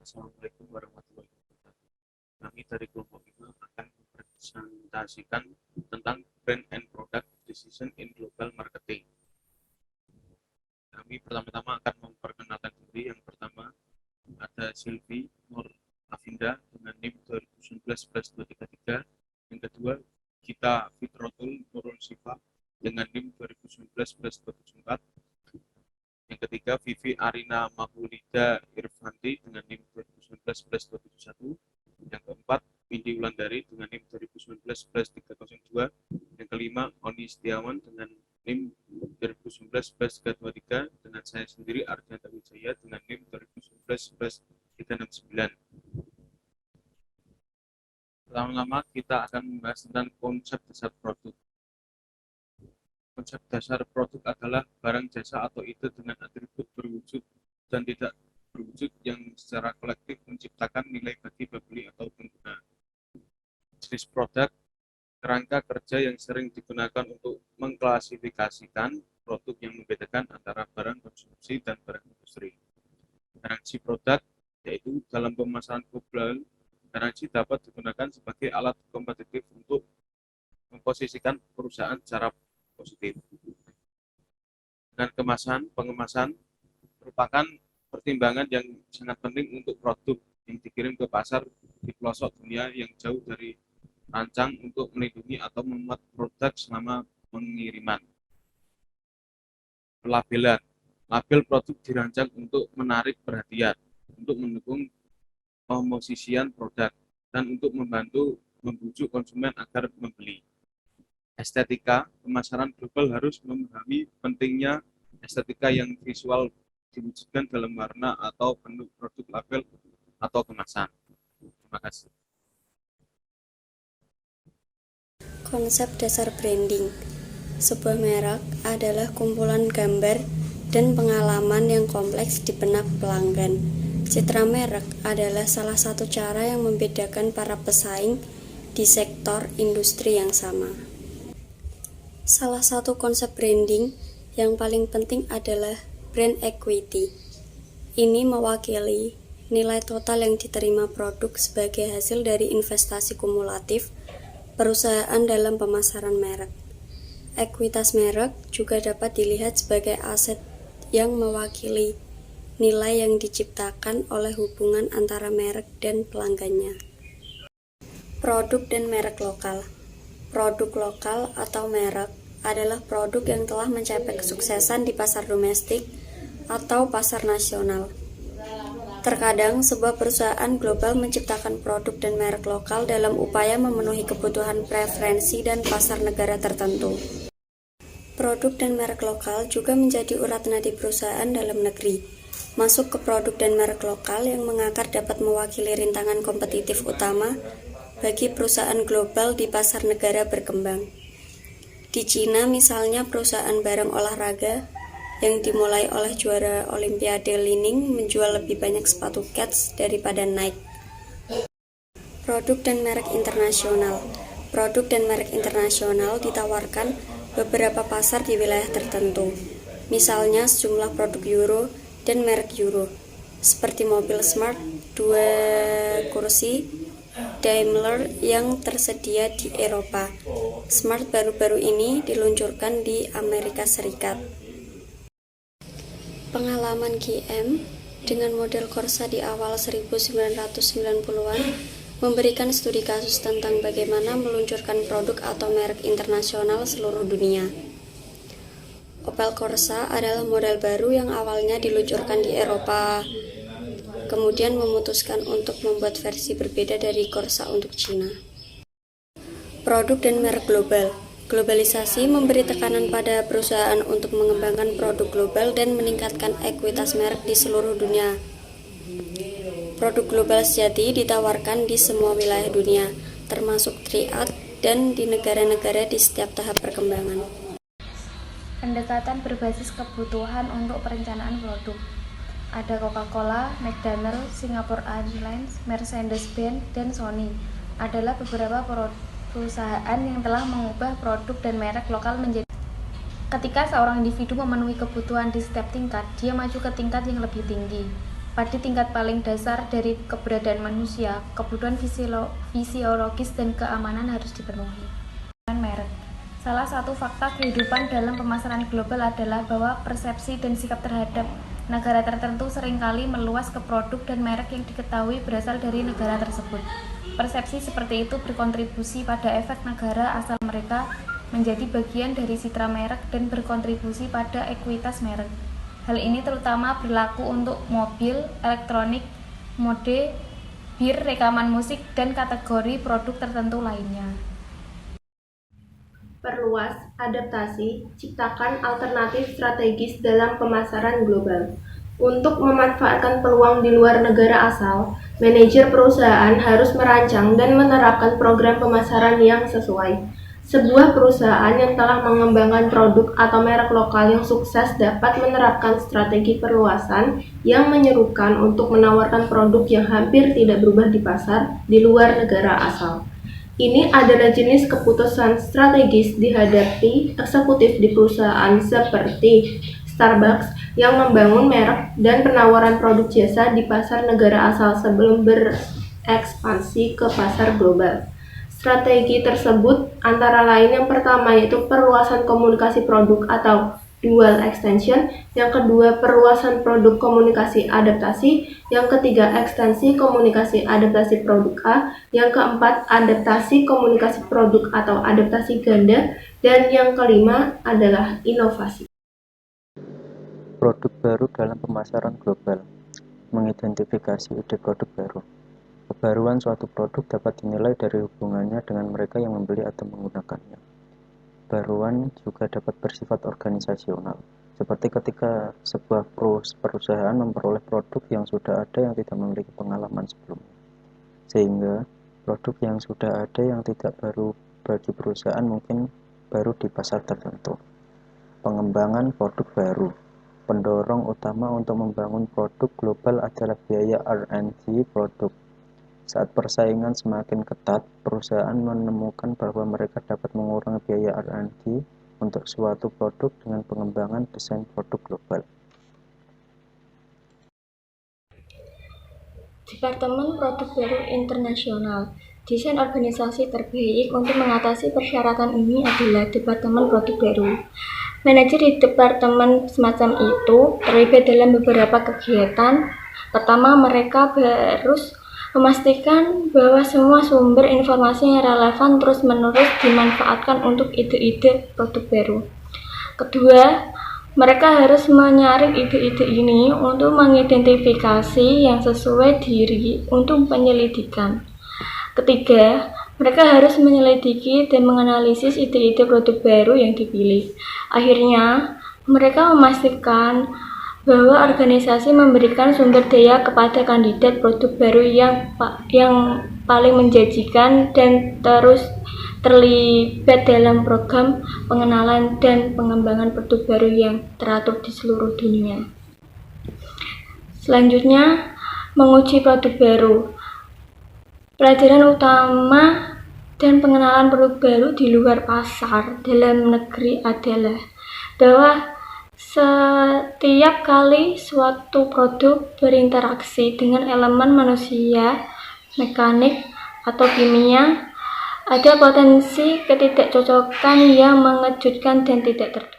Assalamualaikum warahmatullahi wabarakatuh. Kami dari kelompok 5 akan mempresentasikan tentang brand and product decision in global marketing. Kami pertama-tama akan memperkenalkan diri. Yang pertama ada Silvi Nur Afinda dengan NIM 2019-12333. Yang kedua Gita Fitrotul Nurul Sifa dengan NIM 2019-274. Yang ketiga Vivi Arina Mahulida Irfanti dengan NIM 2019-271. Yang keempat Windy Wulandari dengan NIM 2019-302. Yang kelima Oni Setiawan dengan NIM 2019-323. Dengan saya sendiri Arjanta Wijaya dengan NIM 2019-369. Pertama-tama kita akan membahas tentang konsep dasar produk. Konsep dasar produk adalah barang, jasa, atau ide dengan atribut berwujud dan tidak berwujud yang secara kolektif menciptakan nilai bagi pembeli atau pengguna. Jenis produk, kerangka kerja yang sering digunakan untuk mengklasifikasikan produk yang membedakan antara barang konsumsi dan barang industri. Garansi produk, yaitu dalam pemasaran global, garansi dapat digunakan sebagai alat kompetitif untuk memposisikan perusahaan secara positif. Dan pengemasan merupakan pertimbangan yang sangat penting untuk produk yang dikirim ke pasar di pelosok dunia yang jauh dari rancang untuk melindungi atau memuat produk selama pengiriman. Pelabelan, label produk dirancang untuk menarik perhatian, untuk mendukung pemosisian produk, dan untuk membantu membujuk konsumen agar membeli. Estetika, pemasaran global harus memahami pentingnya estetika yang visual diwujudkan dalam warna atau bentuk produk, label, atau kemasan. Terima kasih. Konsep dasar branding. Sebuah merek adalah kumpulan gambar dan pengalaman yang kompleks di benak pelanggan. Citra merek adalah salah satu cara yang membedakan para pesaing di sektor industri yang sama. Salah satu konsep branding yang paling penting adalah brand equity. Ini mewakili nilai total yang diterima produk sebagai hasil dari investasi kumulatif perusahaan dalam pemasaran merek. Ekuitas merek juga dapat dilihat sebagai aset yang mewakili nilai yang diciptakan oleh hubungan antara merek dan pelanggannya. Produk dan merek lokal. Produk lokal atau merek adalah produk yang telah mencapai kesuksesan di pasar domestik atau pasar nasional. Terkadang, sebuah perusahaan global menciptakan produk dan merek lokal dalam upaya memenuhi kebutuhan preferensi dan pasar negara tertentu. Produk dan merek lokal juga menjadi urat nadi perusahaan dalam negeri. Masuk ke produk dan merek lokal yang mengakar dapat mewakili rintangan kompetitif utama bagi perusahaan global di pasar negara berkembang. Di Cina misalnya, perusahaan barang olahraga yang dimulai oleh juara Olimpiade Li Ning menjual lebih banyak sepatu Keds daripada Nike. Produk dan merek internasional. Produk dan merek internasional ditawarkan beberapa pasar di wilayah tertentu. Misalnya sejumlah produk Euro dan merek Euro, seperti mobil Smart 2 kursi Daimler yang tersedia di Eropa. Smart baru-baru ini diluncurkan di Amerika Serikat. Pengalaman GM dengan model Corsa di awal 1990-an memberikan studi kasus tentang bagaimana meluncurkan produk atau merek internasional seluruh dunia. Opel Corsa adalah model baru yang awalnya diluncurkan di Eropa, kemudian memutuskan untuk membuat versi berbeda dari Corsa untuk Cina. Produk dan merek global. Globalisasi memberi tekanan pada perusahaan untuk mengembangkan produk global dan meningkatkan ekuitas merek di seluruh dunia. Produk global sejati ditawarkan di semua wilayah dunia, termasuk triad dan di negara-negara di setiap tahap perkembangan. Pendekatan berbasis kebutuhan untuk perencanaan produk. Ada Coca-Cola, McDonald's, Singapore Airlines, Mercedes-Benz, dan Sony. Adalah beberapa perusahaan yang telah mengubah produk dan merek lokal menjadi. Ketika seorang individu memenuhi kebutuhan di setiap tingkat, dia maju ke tingkat yang lebih tinggi. pada tingkat paling dasar dari keberadaan manusia, kebutuhan fisiologis dan keamanan harus dipenuhi. Merek. Salah satu fakta kehidupan dalam pemasaran global adalah bahwa persepsi dan sikap terhadap negara tertentu seringkali meluas ke produk dan merek yang diketahui berasal dari negara tersebut. Persepsi seperti itu berkontribusi pada efek negara asal mereka menjadi bagian dari citra merek dan berkontribusi pada ekuitas merek. Hal ini terutama berlaku untuk mobil, elektronik, mode, bir, rekaman musik, dan kategori produk tertentu lainnya. Perluas, adaptasi, ciptakan alternatif strategis dalam pemasaran global. Untuk memanfaatkan peluang di luar negara asal, manajer perusahaan harus merancang dan menerapkan program pemasaran yang sesuai. Sebuah perusahaan yang telah mengembangkan produk atau merek lokal yang sukses dapat menerapkan strategi perluasan yang menyerukan untuk menawarkan produk yang hampir tidak berubah di pasar di luar negara asal. Ini adalah jenis keputusan strategis dihadapi eksekutif di perusahaan seperti Starbucks yang membangun merek dan penawaran produk jasa di pasar negara asal sebelum berekspansi ke pasar global. Strategi tersebut antara lain yang pertama yaitu perluasan komunikasi produk atau dual extension, yang kedua perluasan produk komunikasi adaptasi, yang ketiga ekstensi komunikasi adaptasi produk A, yang keempat adaptasi komunikasi produk atau adaptasi ganda, dan yang kelima adalah inovasi. Produk baru dalam pemasaran global. Mengidentifikasi ide produk baru. Kebaruan suatu produk dapat dinilai dari hubungannya dengan mereka yang membeli atau menggunakannya. Kebaruan juga dapat bersifat organisasional, seperti ketika sebuah perusahaan memperoleh produk yang sudah ada yang tidak memiliki pengalaman sebelumnya. Sehingga produk yang sudah ada yang tidak baru bagi perusahaan mungkin baru di pasar tertentu. Pengembangan produk baru. Pendorong utama untuk membangun produk global adalah biaya R&D produk. Saat persaingan semakin ketat, perusahaan menemukan bahwa mereka dapat mengurangi biaya R&D untuk suatu produk dengan pengembangan desain produk global. Departemen Produk Baru Internasional. Desain organisasi terbaik untuk mengatasi persyaratan ini adalah Departemen Produk Baru. Manajer di departemen semacam itu terlibat dalam beberapa kegiatan. Pertama, mereka harus memastikan bahwa semua sumber informasi yang relevan terus-menerus dimanfaatkan untuk ide-ide produk baru. Kedua, mereka harus menyaring ide-ide ini untuk mengidentifikasi yang sesuai diri untuk penyelidikan. Ketiga, mereka harus menyelidiki dan menganalisis ide-ide produk baru yang dipilih. Akhirnya, mereka memastikan bahwa organisasi memberikan sumber daya kepada kandidat produk baru yang paling menjanjikan dan terus terlibat dalam program pengenalan dan pengembangan produk baru yang teratur di seluruh dunia. Selanjutnya, menguji produk baru. Pelajaran utama dan pengenalan produk baru di luar pasar dalam negeri adalah bahwa setiap kali suatu produk berinteraksi dengan elemen manusia, mekanik, atau kimia, ada potensi ketidakcocokan yang mengejutkan dan tidak terduga.